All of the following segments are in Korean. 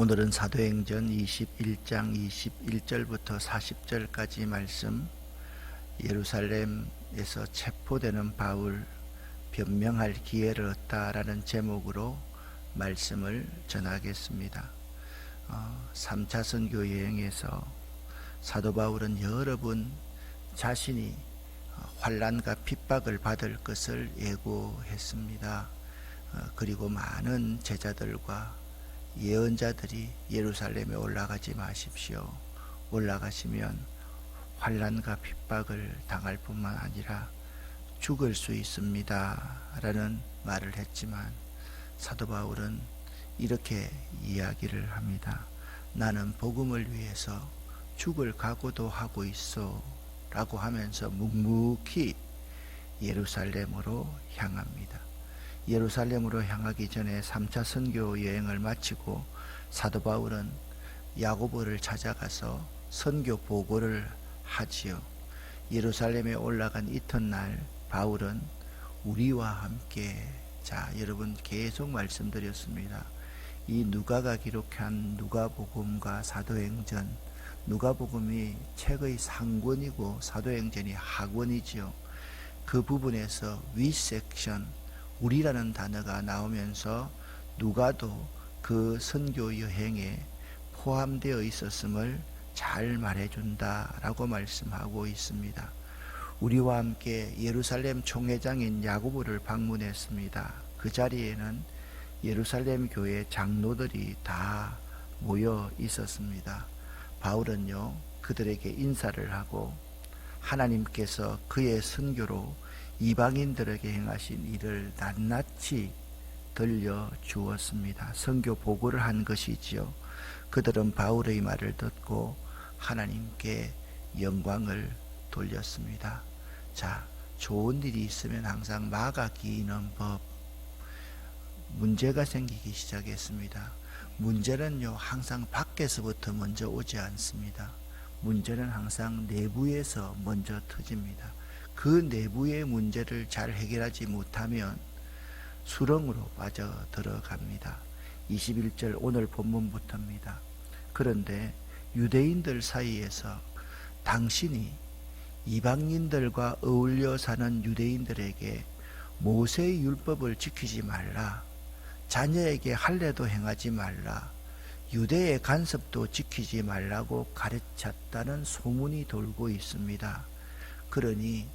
오늘은 사도행전 21장 21절부터 40절까지 말씀, 예루살렘에서 체포되는 바울 변명할 기회를 얻다라는 제목으로 말씀을 전하겠습니다. 3차 선교 여행에서 사도 바울은 여러 번 자신이 환난과 핍박을 받을 것을 예고했습니다. 그리고 많은 제자들과 예언자들이 예루살렘에 올라가지 마십시오. 올라가시면 환난과 핍박을 당할 뿐만 아니라 죽을 수 있습니다 라는 말을 했지만, 사도 바울은 이렇게 이야기를 합니다. 나는 복음을 위해서 죽을 각오도 하고 있어 라고 하면서 묵묵히 예루살렘으로 향합니다. 예루살렘으로 향하기 전에 3차 선교 여행을 마치고 사도 바울은 야고보를 찾아가서 선교 보고를 하지요. 예루살렘에 올라간 이튿날 바울은 우리와 함께, 여러분 계속 말씀드렸습니다. 이 누가가 기록한 누가복음과 사도행전, 누가복음이 책의 상권이고 사도행전이 하권이지요. 그 부분에서 윗섹션 우리라는 단어가 나오면서 누가도 그 선교 여행에 포함되어 있었음을 잘 말해준다라고 말씀하고 있습니다. 우리와 함께 예루살렘 총회장인 야고보를 방문했습니다. 그 자리에는 예루살렘 교회 장로들이 다 모여 있었습니다. 바울은요, 그들에게 인사를 하고 하나님께서 그의 선교로 이방인들에게 행하신 일을 낱낱이 들려주었습니다. 선교 보고를 한 것이지요. 그들은 바울의 말을 듣고 하나님께 영광을 돌렸습니다. 좋은 일이 있으면 항상 막아 끼는 법. 문제가 생기기 시작했습니다. 문제는요, 항상 밖에서부터 먼저 오지 않습니다. 문제는 항상 내부에서 먼저 터집니다. 그 내부의 문제를 잘 해결하지 못하면 수렁으로 빠져 들어갑니다. 21절 오늘 본문부터입니다. 그런데 유대인들 사이에서 당신이 이방인들과 어울려 사는 유대인들에게 모세의 율법을 지키지 말라, 자녀에게 할례도 행하지 말라, 유대의 간섭도 지키지 말라고 가르쳤다는 소문이 돌고 있습니다. 그러니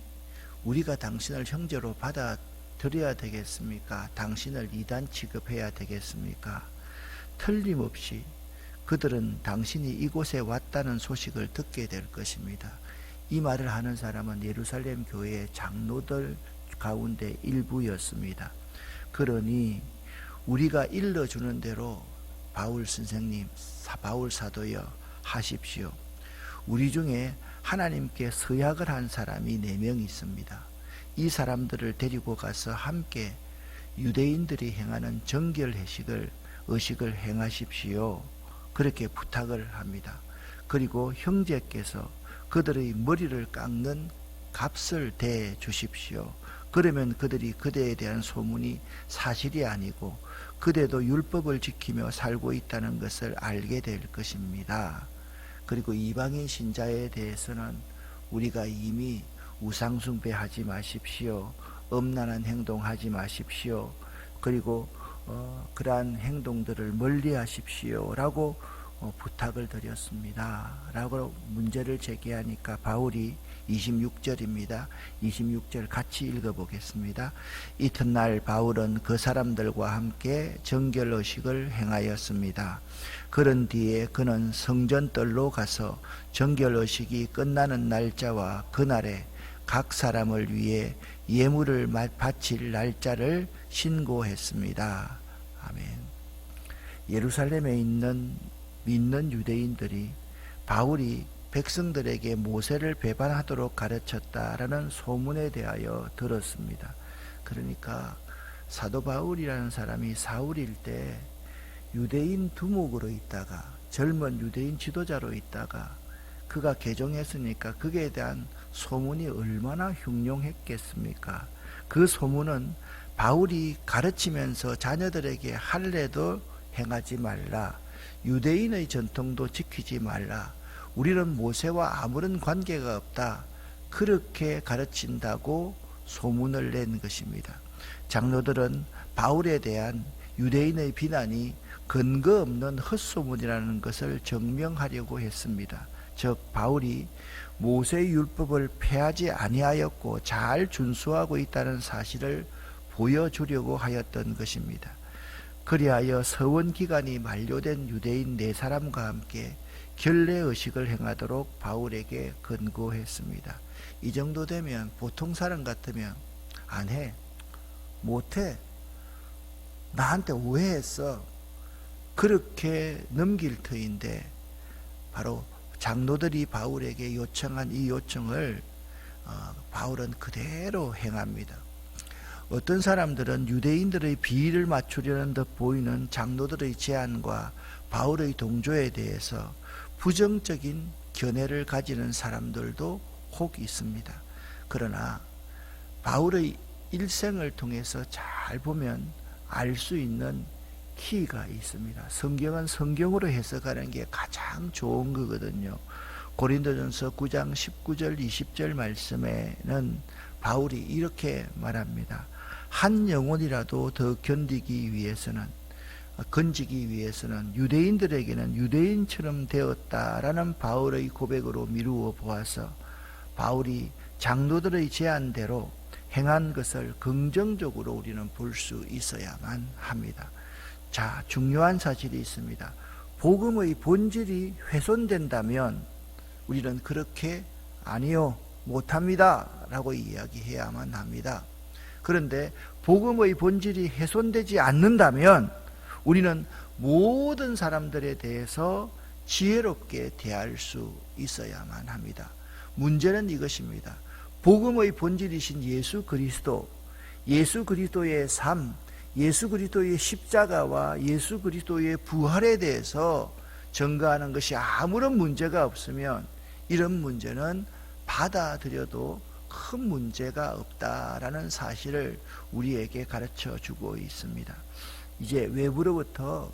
우리가 당신을 형제로 받아들여야 되겠습니까? 당신을 이단 취급해야 되겠습니까? 틀림없이 그들은 당신이 이곳에 왔다는 소식을 듣게 될 것입니다. 이 말을 하는 사람은 예루살렘 교회의 장로들 가운데 일부였습니다. 그러니 우리가 일러주는 대로 바울 선생님, 바울 사도여 하십시오. 우리 중에 하나님께 서약을 한 사람이 4명 있습니다. 이 사람들을 데리고 가서 함께 유대인들이 행하는 의식을 행하십시오. 그렇게 부탁을 합니다. 그리고 형제께서 그들의 머리를 깎는 값을 대 주십시오. 그러면 그들이 그대에 대한 소문이 사실이 아니고 그대도 율법을 지키며 살고 있다는 것을 알게 될 것입니다. 그리고 이방인 신자에 대해서는 우리가 이미 우상숭배하지 마십시오. 엄란한 행동하지 마십시오. 그리고 그러한 행동들을 멀리하십시오 라고 부탁을 드렸습니다 라고 문제를 제기하니까 바울이 26절입니다. 26절 같이 읽어보겠습니다. 이튿날 바울은 그 사람들과 함께 정결의식을 행하였습니다. 그런 뒤에 그는 성전뜰로 가서 정결의식이 끝나는 날짜와 그날에 각 사람을 위해 예물을 바칠 날짜를 신고했습니다. 아멘. 예루살렘에 있는 믿는 유대인들이 바울이 백성들에게 모세를 배반하도록 가르쳤다라는 소문에 대하여 들었습니다. 그러니까 사도 바울이라는 사람이 사울일 때 유대인 두목으로 있다가 젊은 유대인 지도자로 있다가 그가 개종했으니까 그에 대한 소문이 얼마나 흉흉했겠습니까? 그 소문은 바울이 가르치면서 자녀들에게 할례도 행하지 말라, 유대인의 전통도 지키지 말라. 우리는 모세와 아무런 관계가 없다. 그렇게 가르친다고 소문을 낸 것입니다. 장로들은 바울에 대한 유대인의 비난이 근거 없는 헛소문이라는 것을 증명하려고 했습니다. 즉 바울이 모세의 율법을 폐하지 아니하였고 잘 준수하고 있다는 사실을 보여주려고 하였던 것입니다. 그리하여 서원 기간이 만료된 유대인 4사람과 함께 결례의식을 행하도록 바울에게 권고했습니다. 이 정도 되면 보통 사람 같으면 안 해, 못해, 나한테 오해했어, 그렇게 넘길 터인데 바로 장로들이 바울에게 요청한 이 요청을 바울은 그대로 행합니다. 어떤 사람들은 유대인들의 비위를 맞추려는 듯 보이는 장로들의 제안과 바울의 동조에 대해서 부정적인 견해를 가지는 사람들도 혹 있습니다. 그러나 바울의 일생을 통해서 잘 보면 알 수 있는 키가 있습니다. 성경은 성경으로 해석하는 게 가장 좋은 거거든요. 고린도전서 9장 19절 20절 말씀에는 바울이 이렇게 말합니다. 한 영혼이라도 더 건지기 위해서는 유대인들에게는 유대인처럼 되었다라는 바울의 고백으로 미루어 보아서 바울이 장로들의 제안대로 행한 것을 긍정적으로 우리는 볼 수 있어야만 합니다. 자, 중요한 사실이 있습니다. 복음의 본질이 훼손된다면 우리는 그렇게 아니요, 못합니다 라고 이야기해야만 합니다. 그런데 복음의 본질이 훼손되지 않는다면 우리는 모든 사람들에 대해서 지혜롭게 대할 수 있어야만 합니다. 문제는 이것입니다. 복음의 본질이신 예수 그리스도의 삶, 예수 그리스도의 십자가와 예수 그리스도의 부활에 대해서 전가하는 것이 아무런 문제가 없으면 이런 문제는 받아들여도 큰 문제가 없다라는 사실을 우리에게 가르쳐 주고 있습니다. 이제 외부로부터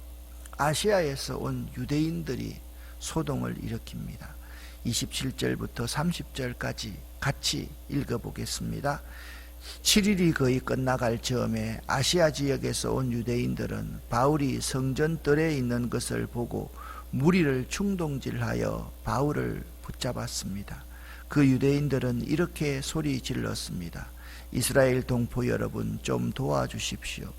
아시아에서 온 유대인들이 소동을 일으킵니다. 27절부터 30절까지 같이 읽어보겠습니다. 7일이 거의 끝나갈 즈음에 아시아 지역에서 온 유대인들은 바울이 성전 뜰에 있는 것을 보고 무리를 충동질하여 바울을 붙잡았습니다. 그 유대인들은 이렇게 소리 질렀습니다. 이스라엘 동포 여러분, 좀 도와주십시오.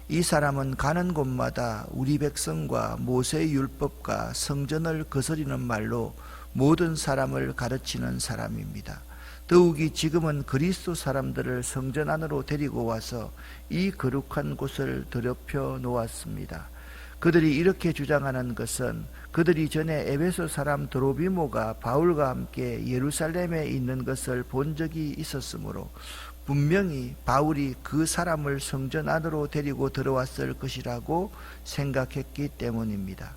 이 사람은 가는 곳마다 우리 백성과 모세의 율법과 성전을 거스리는 말로 모든 사람을 가르치는 사람입니다. 더욱이 지금은 그리스도 사람들을 성전 안으로 데리고 와서 이 거룩한 곳을 더럽혀 놓았습니다. 그들이 이렇게 주장하는 것은 그들이 전에 에베소 사람 드로비모가 바울과 함께 예루살렘에 있는 것을 본 적이 있었으므로 분명히 바울이 그 사람을 성전 안으로 데리고 들어왔을 것이라고 생각했기 때문입니다.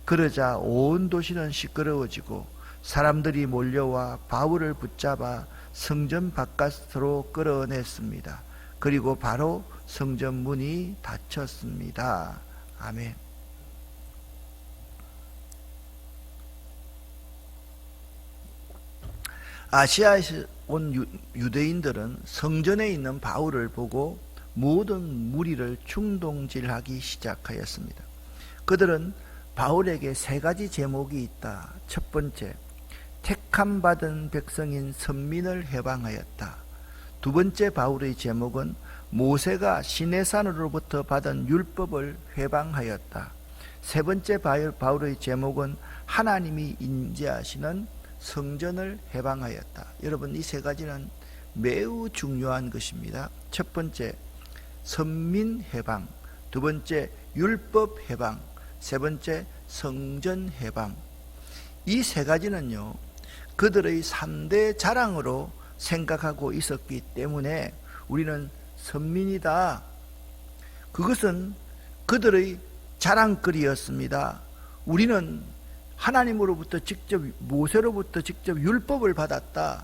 그러자 온 도시는 시끄러워지고 사람들이 몰려와 바울을 붙잡아 성전 바깥으로 끌어냈습니다. 그리고 바로 성전 문이 닫혔습니다. 아멘. 아시아에서 온 유대인들은 성전에 있는 바울을 보고 모든 무리를 충동질하기 시작하였습니다. 그들은 바울에게 3가지 제목이 있다. 첫 번째, 택함 받은 백성인 선민을 해방하였다. 두 번째 바울의 제목은 모세가 시내산으로부터 받은 율법을 회방하였다. 세 번째 바울의 제목은 하나님이 인지하시는 성전을 해방하였다. 여러분, 이 3가지는 매우 중요한 것입니다. 첫 번째, 선민 해방. 두 번째, 율법 해방. 세 번째, 성전 해방. 이 3가지는요, 그들의 3대 자랑으로 생각하고 있었기 때문에 우리는 선민이다. 그것은 그들의 자랑거리였습니다. 우리는 하나님으로부터 직접, 모세로부터 직접 율법을 받았다.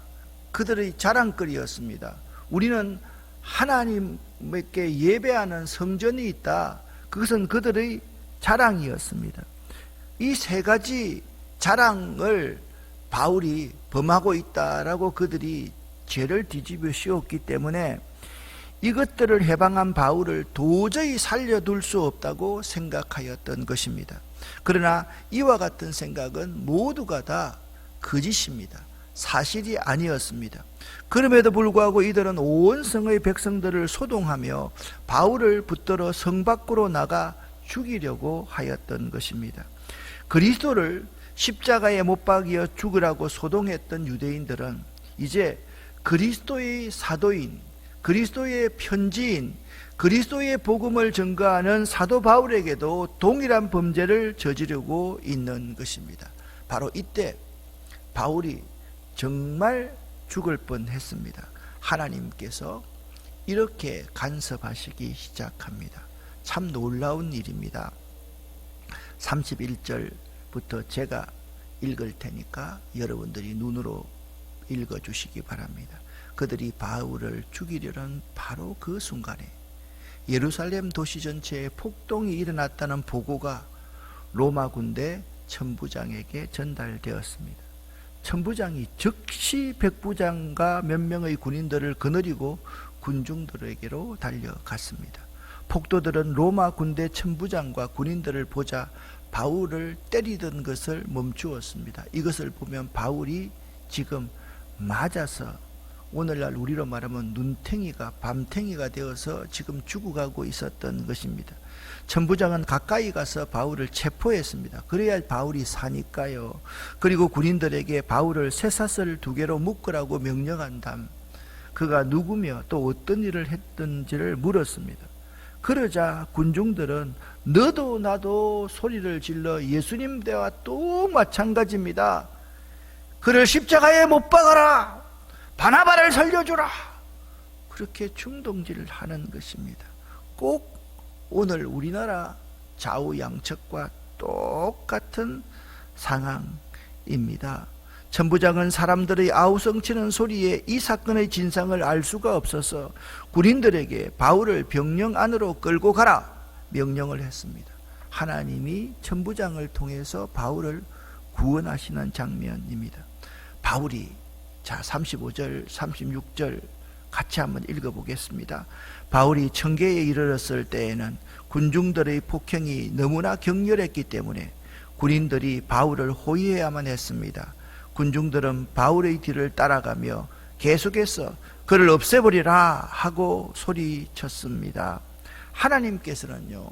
그들의 자랑거리였습니다. 우리는 하나님께 예배하는 성전이 있다. 그것은 그들의 자랑이었습니다. 이 세 가지 자랑을 바울이 범하고 있다라고 그들이 죄를 뒤집어 씌웠기 때문에 이것들을 해방한 바울을 도저히 살려둘 수 없다고 생각하였던 것입니다. 그러나 이와 같은 생각은 모두가 다 거짓입니다. 사실이 아니었습니다. 그럼에도 불구하고 이들은 온 성의 백성들을 소동하며 바울을 붙들어 성 밖으로 나가 죽이려고 하였던 것입니다. 그리스도를 십자가에 못 박여 죽으라고 소동했던 유대인들은 이제 그리스도의 사도인, 그리스도의 편지인, 그리스도의 복음을 증거하는 사도 바울에게도 동일한 범죄를 저지르고 있는 것입니다. 바로 이때 바울이 정말 죽을 뻔했습니다. 하나님께서 이렇게 간섭하시기 시작합니다. 참 놀라운 일입니다. 31절부터 제가 읽을 테니까 여러분들이 눈으로 읽어주시기 바랍니다. 그들이 바울을 죽이려는 바로 그 순간에 예루살렘 도시 전체에 폭동이 일어났다는 보고가 로마 군대 천부장에게 전달되었습니다. 천부장이 즉시 백부장과 몇 명의 군인들을 거느리고 군중들에게로 달려갔습니다. 폭도들은 로마 군대 천부장과 군인들을 보자 바울을 때리던 것을 멈추었습니다. 이것을 보면 바울이 지금 맞아서 오늘날 우리로 말하면 눈탱이가 밤탱이가 되어서 지금 죽어가고 있었던 것입니다. 천부장은 가까이 가서 바울을 체포했습니다. 그래야 바울이 사니까요. 그리고 군인들에게 바울을 쇠사슬 2개로 묶으라고 명령한 다음 그가 누구며 또 어떤 일을 했던지를 물었습니다. 그러자 군중들은 너도 나도 소리를 질러 예수님 때와 또 마찬가지입니다. 그를 십자가에 못 박아라. 바나바를 살려주라. 그렇게 충동질을 하는 것입니다. 꼭 오늘 우리나라 좌우양측과 똑같은 상황입니다. 천부장은 사람들의 아우성치는 소리에 이 사건의 진상을 알 수가 없어서 군인들에게 바울을 병영 안으로 끌고 가라 명령을 했습니다. 하나님이 천부장을 통해서 바울을 구원하시는 장면입니다. 바울이 35절 36절 같이 한번 읽어보겠습니다. 바울이 청계에 이르렀을 때에는 군중들의 폭행이 너무나 격렬했기 때문에 군인들이 바울을 호위해야만 했습니다. 군중들은 바울의 뒤를 따라가며 계속해서 그를 없애버리라 하고 소리쳤습니다. 하나님께서는요,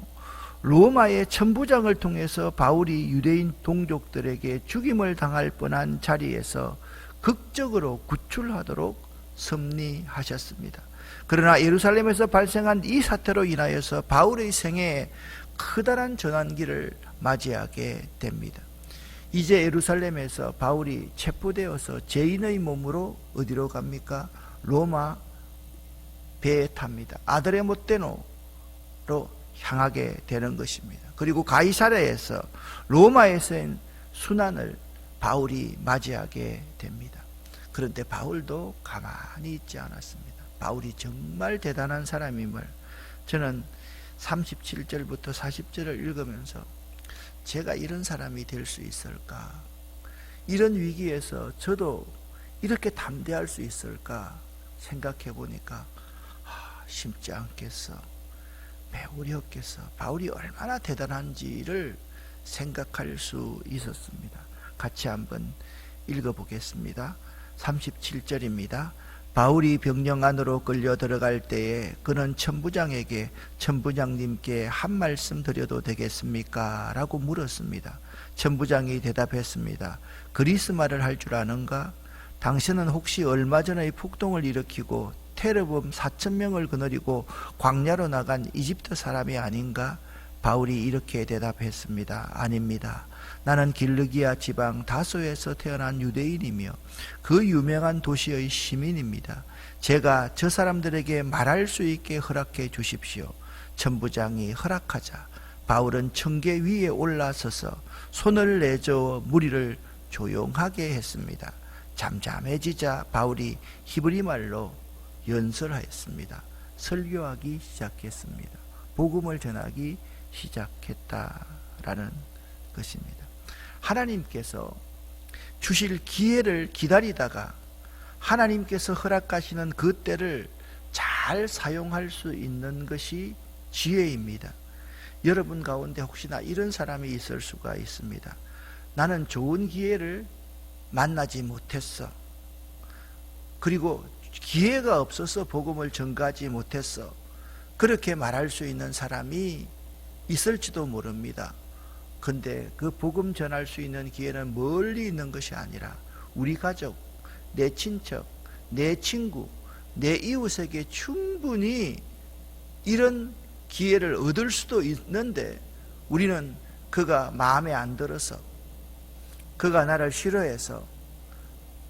로마의 천부장을 통해서 바울이 유대인 동족들에게 죽임을 당할 뻔한 자리에서 극적으로 구출하도록 섭리하셨습니다. 그러나 예루살렘에서 발생한 이 사태로 인하여서 바울의 생애에 커다란 전환기를 맞이하게 됩니다. 이제 예루살렘에서 바울이 체포되어서 죄인의 몸으로 어디로 갑니까? 로마 배에 탑니다. 아드레모테노로 향하게 되는 것입니다. 그리고 가이사랴에서 로마에서의 순환을 바울이 맞이하게 됩니다. 그런데 바울도 가만히 있지 않았습니다. 바울이 정말 대단한 사람임을 저는 37절부터 40절을 읽으면서 제가 이런 사람이 될 수 있을까? 이런 위기에서 저도 이렇게 담대할 수 있을까? 생각해 보니까 쉽지 않겠어. 매우 어렵겠어. 바울이 얼마나 대단한지를 생각할 수 있었습니다. 같이 한번 읽어보겠습니다. 37절입니다. 바울이 병영 안으로 끌려 들어갈 때에 그는 천부장에게 천부장님께 한 말씀 드려도 되겠습니까? 라고 물었습니다. 천부장이 대답했습니다. 그리스 말을 할 줄 아는가? 당신은 혹시 얼마 전의 폭동을 일으키고 테러범 4,000명을 거느리고 광야로 나간 이집트 사람이 아닌가? 바울이 이렇게 대답했습니다. 아닙니다. 나는 길르기아 지방 다소에서 태어난 유대인이며 그 유명한 도시의 시민입니다. 제가 저 사람들에게 말할 수 있게 허락해 주십시오. 천부장이 허락하자 바울은 청계 위에 올라서서 손을 내저어 무리를 조용하게 했습니다. 잠잠해지자 바울이 히브리 말로 연설하였습니다. 설교하기 시작했습니다. 복음을 전하기 시작했다라는 것입니다. 하나님께서 주실 기회를 기다리다가 하나님께서 허락하시는 그 때를 잘 사용할 수 있는 것이 지혜입니다. 여러분 가운데 혹시나 이런 사람이 있을 수가 있습니다. 나는 좋은 기회를 만나지 못했어. 그리고 기회가 없어서 복음을 전가하지 못했어. 그렇게 말할 수 있는 사람이 있을지도 모릅니다. 근데 그 복음 전할 수 있는 기회는 멀리 있는 것이 아니라 우리 가족, 내 친척, 내 친구, 내 이웃에게 충분히 이런 기회를 얻을 수도 있는데 우리는 그가 마음에 안 들어서, 그가 나를 싫어해서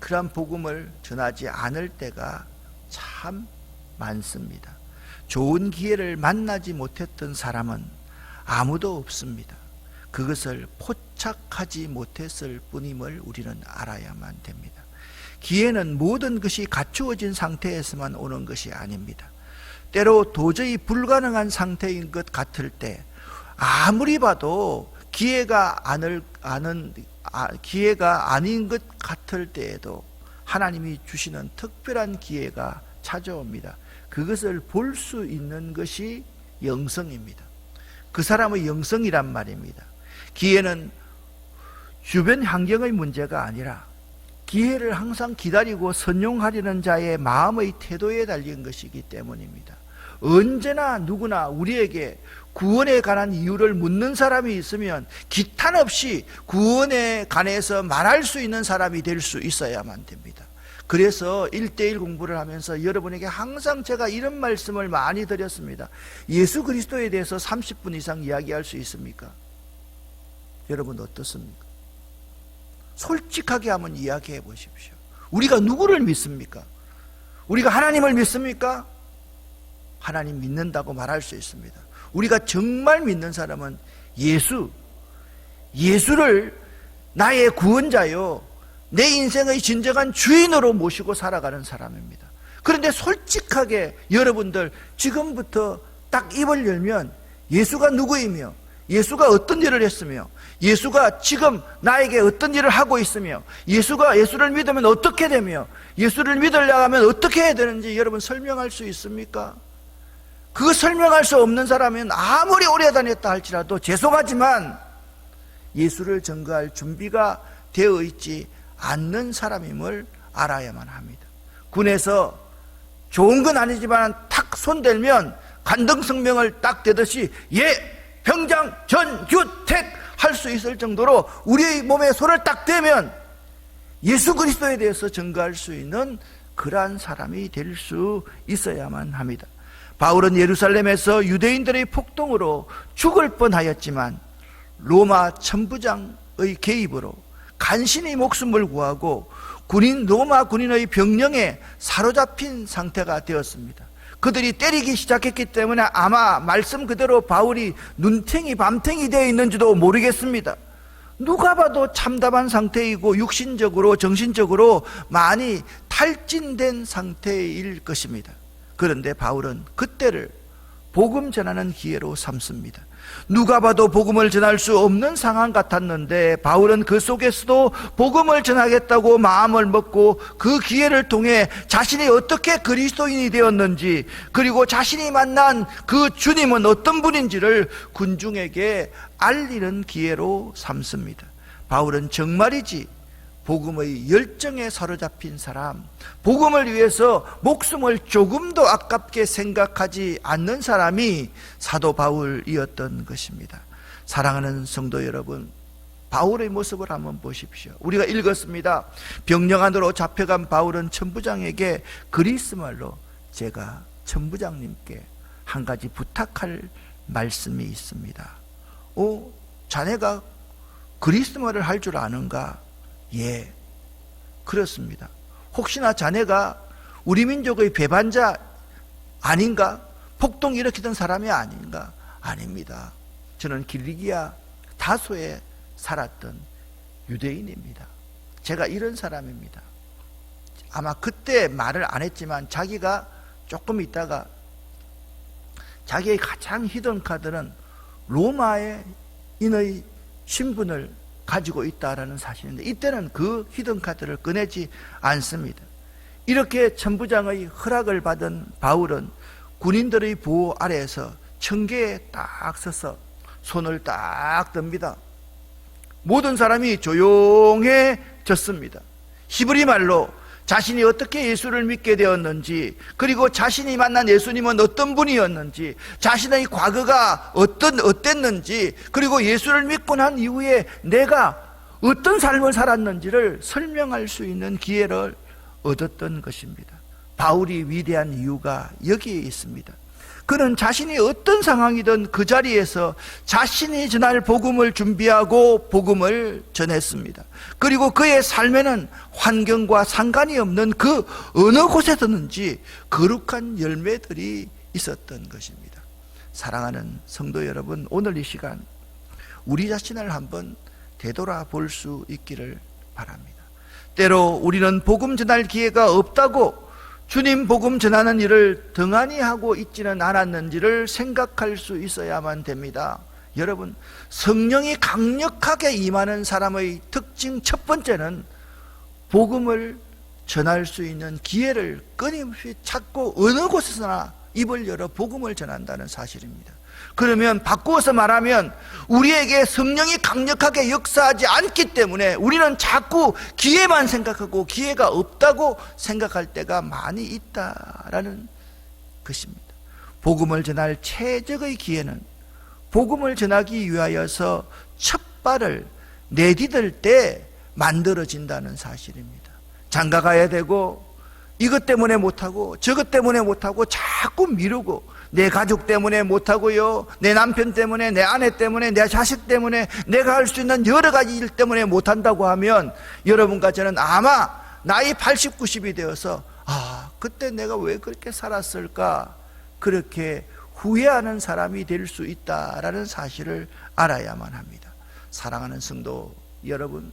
그런 복음을 전하지 않을 때가 참 많습니다. 좋은 기회를 만나지 못했던 사람은 아무도 없습니다. 그것을 포착하지 못했을 뿐임을 우리는 알아야만 됩니다. 기회는 모든 것이 갖추어진 상태에서만 오는 것이 아닙니다. 때로 도저히 불가능한 상태인 것 같을 때 아무리 봐도 기회가 아닌 것 같을 때에도 하나님이 주시는 특별한 기회가 찾아옵니다. 그것을 볼 수 있는 것이 영성입니다. 그 사람의 영성이란 말입니다. 기회는 주변 환경의 문제가 아니라 기회를 항상 기다리고 선용하려는 자의 마음의 태도에 달린 것이기 때문입니다. 언제나 누구나 우리에게 구원에 관한 이유를 묻는 사람이 있으면 기탄 없이 구원에 관해서 말할 수 있는 사람이 될 수 있어야만 됩니다. 그래서 1:1 공부를 하면서 여러분에게 항상 제가 이런 말씀을 많이 드렸습니다. 예수 그리스도에 대해서 30분 이상 이야기할 수 있습니까? 여러분 어떻습니까? 솔직하게 한번 이야기해 보십시오. 우리가 누구를 믿습니까? 우리가 하나님을 믿습니까? 하나님 믿는다고 말할 수 있습니다. 우리가 정말 믿는 사람은 예수를 나의 구원자요, 내 인생의 진정한 주인으로 모시고 살아가는 사람입니다. 그런데 솔직하게 여러분들 지금부터 딱 입을 열면 예수가 누구이며 예수가 어떤 일을 했으며 예수가 지금 나에게 어떤 일을 하고 있으며 예수를 믿으면 어떻게 되며 예수를 믿으려고 하면 어떻게 해야 되는지 여러분 설명할 수 있습니까? 그거 설명할 수 없는 사람은 아무리 오래 다녔다 할지라도 죄송하지만 예수를 전가할 준비가 되어 있지 않는 사람임을 알아야만 합니다. 군에서 좋은 건 아니지만 탁 손대면 간등성명을 딱 대듯이 병장 전규택 할 수 있을 정도로 우리의 몸에 손을 딱 대면 예수 그리스도에 대해서 전가할 수 있는 그러한 사람이 될 수 있어야만 합니다. 바울은 예루살렘에서 유대인들의 폭동으로 죽을 뻔하였지만 로마 천부장의 개입으로 간신히 목숨을 구하고 로마 군인의 병령에 사로잡힌 상태가 되었습니다. 그들이 때리기 시작했기 때문에 아마 말씀 그대로 바울이 눈탱이 밤탱이 되어 있는지도 모르겠습니다. 누가 봐도 참담한 상태이고 육신적으로 정신적으로 많이 탈진된 상태일 것입니다. 그런데 바울은 그때를 복음 전하는 기회로 삼습니다. 누가 봐도 복음을 전할 수 없는 상황 같았는데 바울은 그 속에서도 복음을 전하겠다고 마음을 먹고 그 기회를 통해 자신이 어떻게 그리스도인이 되었는지, 그리고 자신이 만난 그 주님은 어떤 분인지를 군중에게 알리는 기회로 삼습니다. 바울은 정말이지 복음의 열정에 사로잡힌 사람, 복음을 위해서 목숨을 조금도 아깝게 생각하지 않는 사람이 사도 바울이었던 것입니다. 사랑하는 성도 여러분, 바울의 모습을 한번 보십시오. 우리가 읽었습니다. 병령 안으로 잡혀간 바울은 천부장에게 그리스 말로 제가 천부장님께 한 가지 부탁할 말씀이 있습니다. 자네가 그리스 말을 할 줄 아는가? 예, 그렇습니다. 혹시나 자네가 우리 민족의 배반자 아닌가? 폭동 일으키던 사람이 아닌가? 아닙니다. 저는 길리기아 다소에 살았던 유대인입니다. 제가 이런 사람입니다. 아마 그때 말을 안 했지만 자기가 조금 있다가 자기의 가장 히든 카드는 로마의 인의 신분을 가지고 있다라는 사실인데, 이때는 그 히든카드를 꺼내지 않습니다. 이렇게 천부장의 허락을 받은 바울은 군인들의 보호 아래에서 청계에 딱 서서 손을 딱 듭니다. 모든 사람이 조용해졌습니다. 히브리 말로 자신이 어떻게 예수를 믿게 되었는지, 그리고 자신이 만난 예수님은 어떤 분이었는지, 자신의 과거가 어땠는지, 그리고 예수를 믿고 난 이후에 내가 어떤 삶을 살았는지를 설명할 수 있는 기회를 얻었던 것입니다. 바울이 위대한 이유가 여기에 있습니다. 그는 자신이 어떤 상황이든 그 자리에서 자신이 전할 복음을 준비하고 복음을 전했습니다. 그리고 그의 삶에는 환경과 상관이 없는 그 어느 곳에서든지 거룩한 열매들이 있었던 것입니다. 사랑하는 성도 여러분, 오늘 이 시간 우리 자신을 한번 되돌아볼 수 있기를 바랍니다. 때로 우리는 복음 전할 기회가 없다고 주님 복음 전하는 일을 등한히 하고 있지는 않았는지를 생각할 수 있어야만 됩니다. 여러분, 성령이 강력하게 임하는 사람의 특징 첫 번째는 복음을 전할 수 있는 기회를 끊임없이 찾고 어느 곳에서나 입을 열어 복음을 전한다는 사실입니다. 그러면 바꾸어서 말하면 우리에게 성령이 강력하게 역사하지 않기 때문에 우리는 자꾸 기회만 생각하고 기회가 없다고 생각할 때가 많이 있다라는 것입니다. 복음을 전할 최적의 기회는 복음을 전하기 위하여서 첫 발을 내디딜 때 만들어진다는 사실입니다. 장가 가야 되고 이것 때문에 못하고 저것 때문에 못하고 자꾸 미루고, 내 가족 때문에 못하고요, 내 남편 때문에, 내 아내 때문에, 내 자식 때문에, 내가 할 수 있는 여러 가지 일 때문에 못한다고 하면 여러분과 저는 아마 나이 80, 90이 되어서 그때 내가 왜 그렇게 살았을까, 그렇게 후회하는 사람이 될 수 있다라는 사실을 알아야만 합니다. 사랑하는 성도 여러분,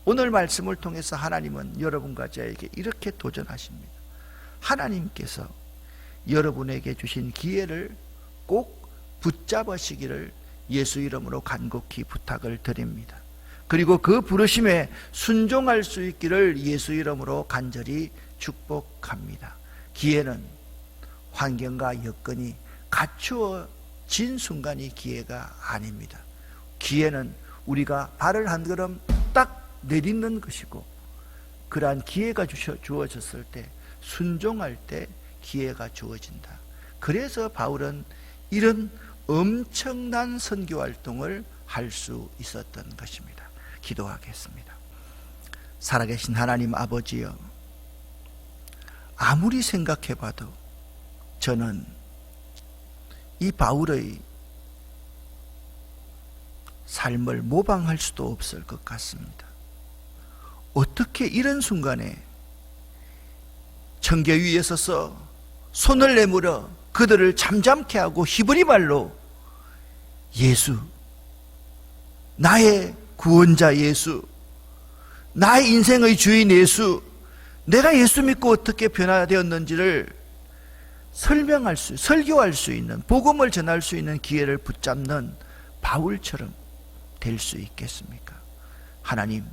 오늘 말씀을 통해서 하나님은 여러분과 저에게 이렇게 도전하십니다. 하나님께서 여러분에게 주신 기회를 꼭 붙잡으시기를 예수 이름으로 간곡히 부탁을 드립니다. 그리고 그 부르심에 순종할 수 있기를 예수 이름으로 간절히 축복합니다. 기회는 환경과 여건이 갖추어진 순간이 기회가 아닙니다. 기회는 우리가 발을 한 걸음 딱 내딛는 것이고, 그러한 기회가 주어졌을 때 순종할 때 기회가 주어진다. 그래서 바울은 이런 엄청난 선교 활동을 할 수 있었던 것입니다. 기도하겠습니다. 살아계신 하나님 아버지여, 아무리 생각해봐도 저는 이 바울의 삶을 모방할 수도 없을 것 같습니다. 어떻게 이런 순간에 청계 위에 서서 손을 내밀어 그들을 잠잠케 하고 히브리 말로 예수, 나의 구원자 예수, 나의 인생의 주인 예수, 내가 예수 믿고 어떻게 변화되었는지를 설교할 수 있는, 복음을 전할 수 있는 기회를 붙잡는 바울처럼 될 수 있겠습니까? 하나님,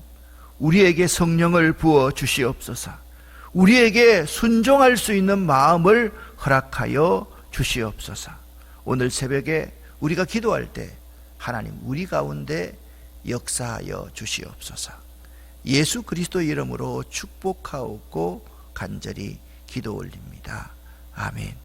우리에게 성령을 부어 주시옵소서. 우리에게 순종할 수 있는 마음을 허락하여 주시옵소서. 오늘 새벽에 우리가 기도할 때 하나님, 우리 가운데 역사하여 주시옵소서. 예수 그리스도의 이름으로 축복하옵고 간절히 기도 올립니다. 아멘.